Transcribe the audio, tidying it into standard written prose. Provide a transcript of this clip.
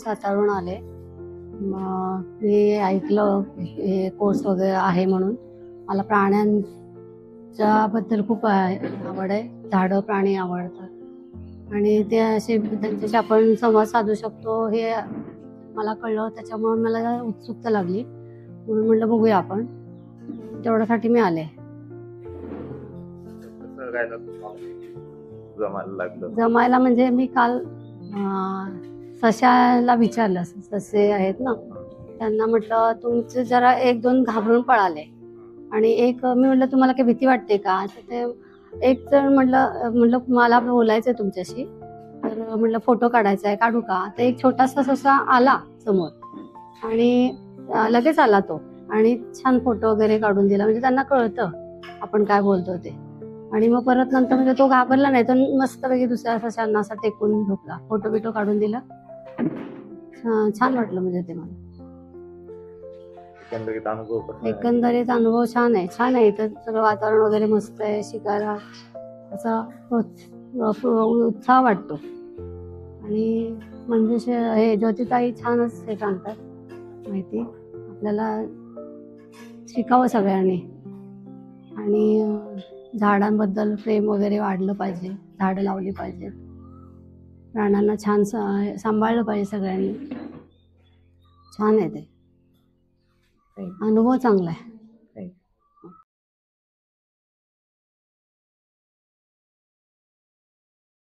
सातारून आले. मग मी ऐकलं हे कोर्स वगैरे आहे म्हणून. मला प्राण्यांच्या बद्दल खूप आवड आहे. झाडं प्राणी आवडतात आणि ते असे त्यांच्याशी आपण संवाद साधू शकतो हे मला कळलं. त्याच्यामुळे मला उत्सुकता लागली म्हणून म्हटलं बघूया आपण. तेवढ्यासाठी मी आले. जमायला म्हणजे मी काल सशाला विचारलं, ससे आहेत ना त्यांना म्हटलं तुमचे जरा 1-2 घाबरून पळाले आणि एक मी म्हटलं तुम्हाला काही भीती वाटते का. ते एक जण म्हटलं मला बोलायचंय तुमच्याशी, तर म्हटलं फोटो काढायचा आहे, काढू का. तर एक छोटासा ससा आला समोर आणि लगेच आला तो आणि छान फोटो वगैरे काढून दिला. म्हणजे त्यांना कळतं आपण काय बोलतो ते. आणि मग परत नंतर म्हणजे तो घाबरला नाही, तो मस्तपैकी दुसऱ्या सशांना असा टेकून झोपला. फोटो बिटो काढून दिला. छान वाटलं म्हणजे ते मला. एकंदरीत अनुभव छान आहे. इथं सगळं वातावरण वगैरे मस्त आहे. शिकायला असा उत्साह वाटतो. आणि म्हणजे हे ज्योतिताई छानच हे सांगतात माहिती. आपल्याला शिकावं सगळ्यांनी. आणि झाडांबद्दल प्रेम वगैरे वाढलं पाहिजे. झाडं लावली पाहिजेत. प्राण्यांना छान सांभाळलं पाहिजे सगळ्यांनी. छान आहे ते. अनुभव चांगला आहे.